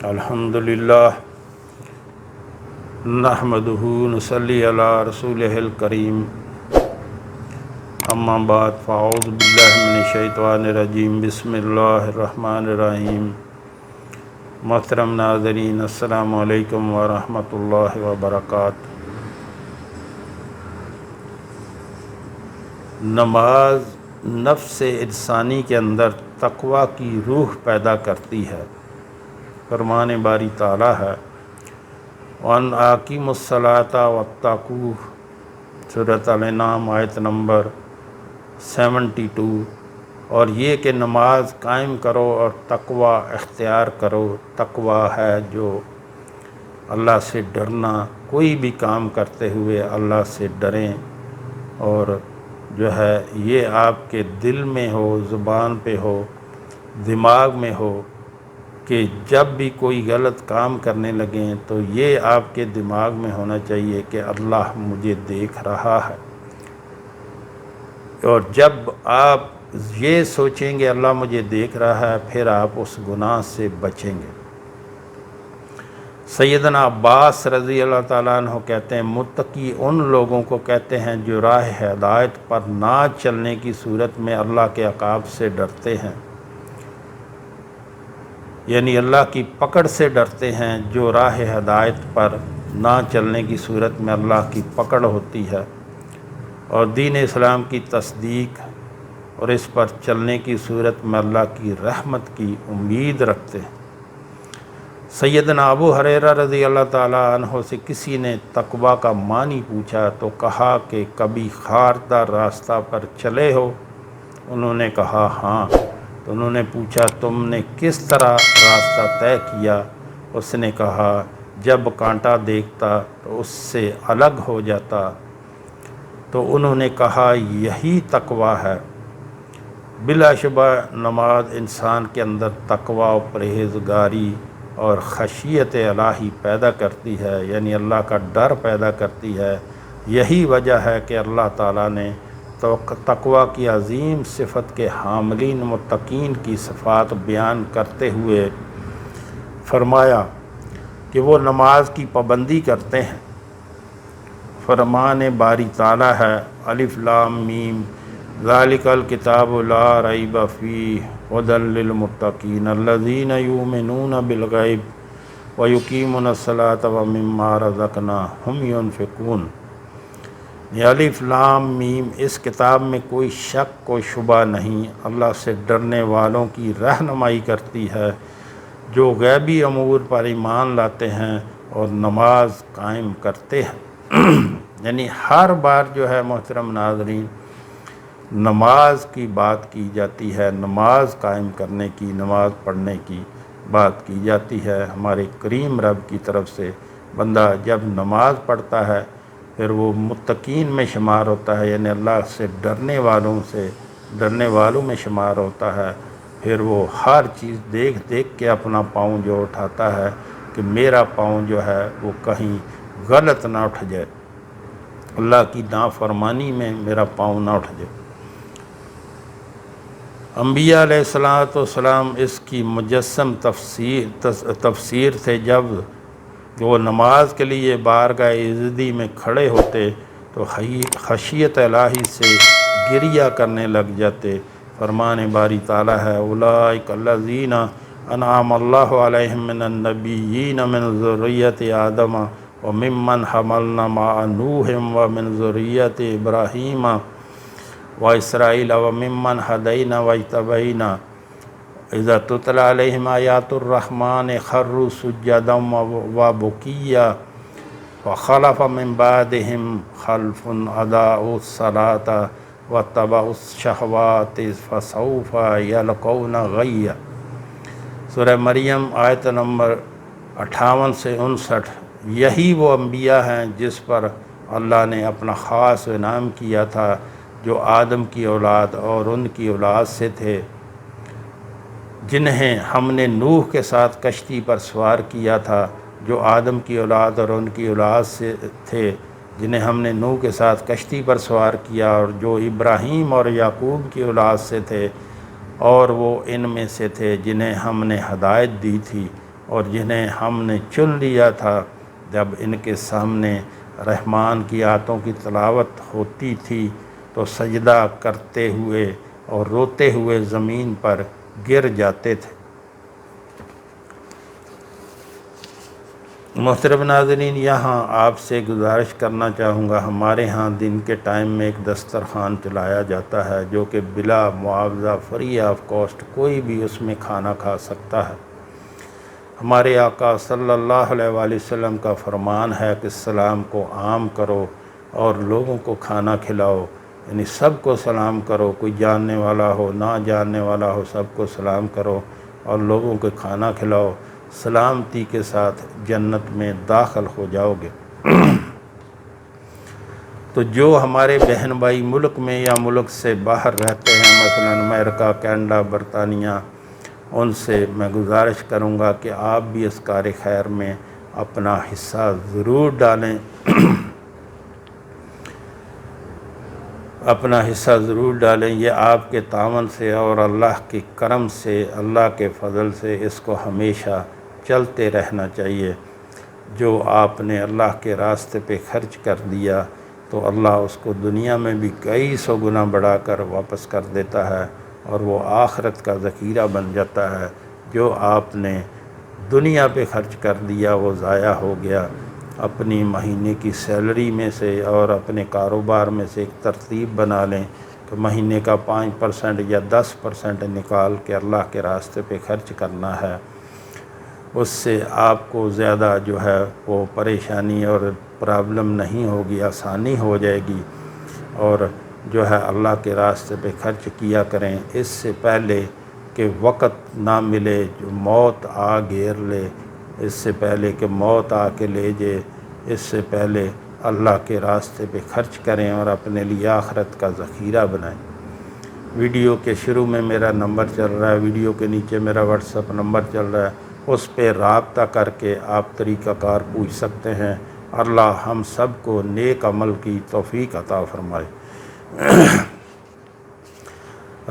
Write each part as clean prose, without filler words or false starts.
الحمدللہ نحمدہ نصلی علی رسولہ الکریم اما بعد فاعوذ باللہ من الشیطان الرجیم بسم اللہ الرحمن الرحیم محترم ناظرین السلام علیکم ورحمۃ اللہ وبرکاتہ۔ نماز نفس انسانی کے اندر تقوی کی روح پیدا کرتی ہے۔ فرمان باری تعالیٰ ہے وَأَنْ أَقِیمُوا الصَّلَاةَ وَاتَّقُوهُ، سورۃ الانعام آیت نمبر 72۔ اور یہ کہ نماز قائم کرو اور تقوی اختیار کرو۔ تقوی ہے جو اللہ سے ڈرنا، کوئی بھی کام کرتے ہوئے اللہ سے ڈریں، اور جو ہے یہ آپ کے دل میں ہو، زبان پہ ہو، دماغ میں ہو کہ جب بھی کوئی غلط کام کرنے لگیں تو یہ آپ کے دماغ میں ہونا چاہیے کہ اللہ مجھے دیکھ رہا ہے۔ اور جب آپ یہ سوچیں گے اللہ مجھے دیکھ رہا ہے، پھر آپ اس گناہ سے بچیں گے۔ سیدنا عباس رضی اللہ تعالیٰ عنہ کہتے ہیں متقی ان لوگوں کو کہتے ہیں جو راہ ہدایت پر نہ چلنے کی صورت میں اللہ کے عقاب سے ڈرتے ہیں، یعنی اللہ کی پکڑ سے ڈرتے ہیں۔ جو راہ ہدایت پر نہ چلنے کی صورت میں اللہ کی پکڑ ہوتی ہے اور دین اسلام کی تصدیق اور اس پر چلنے کی صورت میں اللہ کی رحمت کی امید رکھتے ہیں۔ سیدنا ابو ہریرہ رضی اللہ تعالیٰ عنہ سے کسی نے تقوی کا معنی پوچھا تو کہا کہ کبھی خاردار راستہ پر چلے ہو؟ انہوں نے کہا ہاں۔ تو انہوں نے پوچھا تم نے کس طرح راستہ طے کیا؟ اس نے کہا جب کانٹا دیکھتا تو اس سے الگ ہو جاتا۔ تو انہوں نے کہا یہی تقوی ہے۔ بلا شبہ نماز انسان کے اندر تقوی و پرہیزگاری اور خشیت الہی پیدا کرتی ہے، یعنی اللہ کا ڈر پیدا کرتی ہے۔ یہی وجہ ہے کہ اللہ تعالیٰ نے تقوی کی عظیم صفت کے حاملین متقین کی صفات بیان کرتے ہوئے فرمایا کہ وہ نماز کی پابندی کرتے ہیں۔ فرمان باری تعالیٰ ہے الف لام میم ذالک الکتاب لا ریب فیہ ھدی للمتقین الذین یؤمنون بالغیب ویقیمون الصلاۃ ومما رزقناہم ینفقون۔ الف لام میم، اس کتاب میں کوئی شک و شبہ نہیں، اللہ سے ڈرنے والوں کی رہنمائی کرتی ہے جو غیبی امور پر ایمان لاتے ہیں اور نماز قائم کرتے ہیں۔ یعنی ہر بار جو ہے محترم ناظرین نماز کی بات کی جاتی ہے، نماز قائم کرنے کی، نماز پڑھنے کی بات کی جاتی ہے۔ ہمارے کریم رب کی طرف سے بندہ جب نماز پڑھتا ہے پھر وہ متقین میں شمار ہوتا ہے، یعنی اللہ سے ڈرنے والوں میں شمار ہوتا ہے۔ پھر وہ ہر چیز دیکھ دیکھ کے اپنا پاؤں جو اٹھاتا ہے کہ میرا پاؤں جو ہے وہ کہیں غلط نہ اٹھ جائے، اللہ کی نافرمانی میں میرا پاؤں نہ اٹھ جائے۔ انبیاء علیہ السلام اس کی مجسم تفسیر تھے۔ جب وہ نماز کے لیے بارگاہ عزتی میں کھڑے ہوتے تو خشیت الہی سے گریہ کرنے لگ جاتے۔ فرمان باری تعالیٰ ہے اولئک الذین انعم اللہ علیہم من النبیین من ذریۃ آدم وممن حملنا مع نوح ومن ذریۃ ابراہیم واسرائیل وممن ہدینا واجتبینا اذا تتلی علیہم آیات الرحمن خروا سجدا وبکیا وخلف من بعدہم خلف اضاعوا الصلاۃ واتبعوا الشہوات فسوف یلقون غیا۔ سورہ مریم آیت نمبر 58 سے 59۔ یہی وہ انبیاء ہیں جس پر اللہ نے اپنا خاص انعام کیا تھا، جو آدم کی اولاد اور ان کی اولاد سے تھے، جنہیں ہم نے نوح کے ساتھ کشتی پر سوار کیا تھا، جو آدم کی اولاد اور ان کی اولاد سے تھے، جنہیں ہم نے نوح کے ساتھ کشتی پر سوار کیا، اور جو ابراہیم اور یعقوب کی اولاد سے تھے، اور وہ ان میں سے تھے جنہیں ہم نے ہدایت دی تھی اور جنہیں ہم نے چن لیا تھا جب ان کے سامنے رحمان کی آیتوں کی تلاوت ہوتی تھی تو سجدہ کرتے ہوئے اور روتے ہوئے زمین پر گر جاتے تھے۔ محترم ناظرین، یہاں آپ سے گزارش کرنا چاہوں گا، ہمارے ہاں دن کے ٹائم میں ایک دسترخوان چلایا جاتا ہے جو کہ بلا معاوضہ فری آف کاسٹ کوئی بھی اس میں کھانا کھا سکتا ہے۔ ہمارے آقا صلی اللہ علیہ وآلہ وسلم کا فرمان ہے کہ سلام کو عام کرو اور لوگوں کو کھانا کھلاؤ، یعنی سب کو سلام کرو، کوئی جاننے والا ہو نہ جاننے والا ہو، سب کو سلام کرو اور لوگوں کو کھانا کھلاؤ، سلامتی کے ساتھ جنت میں داخل ہو جاؤ گے۔ تو جو ہمارے بہن بھائی ملک میں یا ملک سے باہر رہتے ہیں، مثلا امریکہ، کینیڈا، برطانیہ، ان سے میں گزارش کروں گا کہ آپ بھی اس کار خیر میں اپنا حصہ ضرور ڈالیں، اپنا حصہ ضرور ڈالیں۔ یہ آپ کے تعاون سے اور اللہ کے کرم سے، اللہ کے فضل سے اس کو ہمیشہ چلتے رہنا چاہیے۔ جو آپ نے اللہ کے راستے پہ خرچ کر دیا تو اللہ اس کو دنیا میں بھی کئی سو گنا بڑھا کر واپس کر دیتا ہے اور وہ آخرت کا ذخیرہ بن جاتا ہے۔ جو آپ نے دنیا پہ خرچ کر دیا وہ ضائع ہو گیا۔ اپنی مہینے کی سیلری میں سے اور اپنے کاروبار میں سے ایک ترتیب بنا لیں کہ مہینے کا 5% یا 10% نکال کے اللہ کے راستے پہ خرچ کرنا ہے۔ اس سے آپ کو زیادہ جو ہے وہ پریشانی اور پرابلم نہیں ہوگی، آسانی ہو جائے گی، اور جو ہے اللہ کے راستے پہ خرچ کیا کریں اس سے پہلے کہ وقت نہ ملے، جو موت آ گھیر لے، اس سے پہلے کہ موت آ کے لے جائے، اس سے پہلے اللہ کے راستے پہ خرچ کریں اور اپنے لیے آخرت کا ذخیرہ بنائیں۔ ویڈیو کے شروع میں میرا نمبر چل رہا ہے، ویڈیو کے نیچے میرا واٹس ایپ نمبر چل رہا ہے، اس پہ رابطہ کر کے آپ طریقہ کار پوچھ سکتے ہیں۔ اللہ ہم سب کو نیک عمل کی توفیق عطا فرمائے۔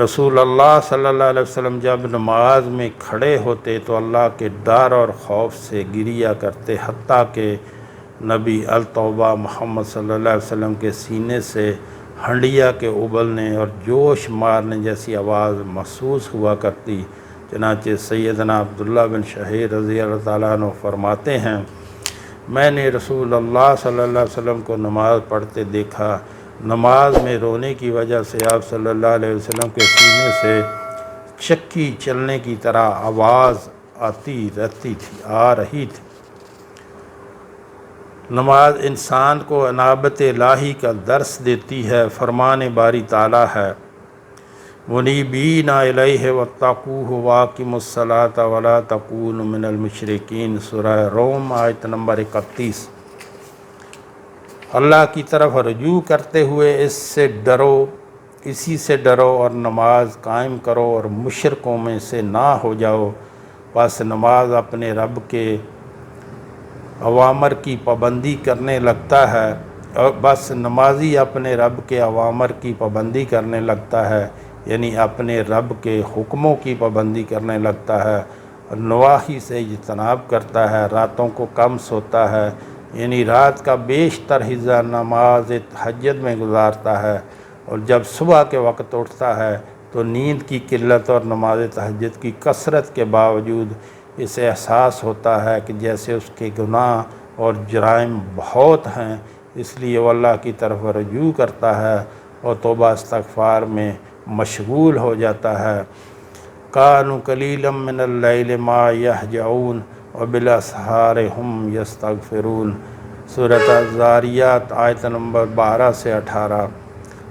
رسول اللہ صلی اللہ علیہ وسلم جب نماز میں کھڑے ہوتے تو اللہ کے ڈر اور خوف سے گریہ کرتے، حتیٰ کہ نبی التوبہ محمد صلی اللہ علیہ وسلم کے سینے سے ہنڈیا کے ابلنے اور جوش مارنے جیسی آواز محسوس ہوا کرتی۔ چنانچہ سیدنا عبداللہ بن شہیر رضی اللہ تعالیٰ عنہ فرماتے ہیں، میں نے رسول اللہ صلی اللہ علیہ وسلم کو نماز پڑھتے دیکھا، نماز میں رونے کی وجہ سے آپ صلی اللہ علیہ وسلم کے سینے سے چکی چلنے کی طرح آواز آ رہی تھی۔ نماز انسان کو انابت الہی کا درس دیتی ہے۔ فرمان باری تعالیٰ ہے، مُنِیبِینَ إِلَیْهِ وَاتَّقُوهُ وَأَقِیمُوا الصَّلَاةَ وَلَا تَکُونُوا مِنَ الْمُشْرِکِینَ، سورہ روم آیت نمبر 31۔ اللہ کی طرف رجوع کرتے ہوئے اس سے ڈرو، اسی سے ڈرو اور نماز قائم کرو اور مشرکوں میں سے نہ ہو جاؤ۔ بس نماز اپنے رب کے اوامر کی پابندی کرنے لگتا ہے، اور بس نمازی اپنے رب کے اوامر کی پابندی کرنے لگتا ہے، یعنی اپنے رب کے حکموں کی پابندی کرنے لگتا ہے، نواہی سے اجتناب کرتا ہے، راتوں کو کم سوتا ہے، یعنی رات کا بیشتر حصہ نماز تہجد میں گزارتا ہے، اور جب صبح کے وقت اٹھتا ہے تو نیند کی قلت اور نماز تہجد کی کثرت کے باوجود اسے احساس ہوتا ہے کہ جیسے اس کے گناہ اور جرائم بہت ہیں، اس لیے وہ اللہ کی طرف رجوع کرتا ہے اور توبہ استغفار میں مشغول ہو جاتا ہے۔ کانوا قلیلا من اللیل ما یہجعون وبالاسحار ہم یستغفرون، سورۃ الذاریات آیت نمبر 12 سے 18۔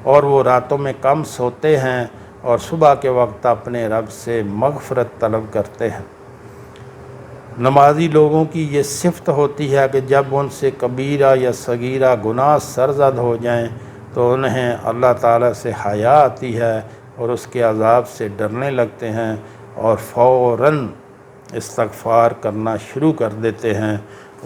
اور وہ راتوں میں کم سوتے ہیں اور صبح کے وقت اپنے رب سے مغفرت طلب کرتے ہیں۔ نمازی لوگوں کی یہ صفت ہوتی ہے کہ جب ان سے کبیرہ یا صغیرہ گناہ سرزد ہو جائیں تو انہیں اللہ تعالیٰ سے حیا آتی ہے اور اس کے عذاب سے ڈرنے لگتے ہیں اور فوراً استغفار کرنا شروع کر دیتے ہیں۔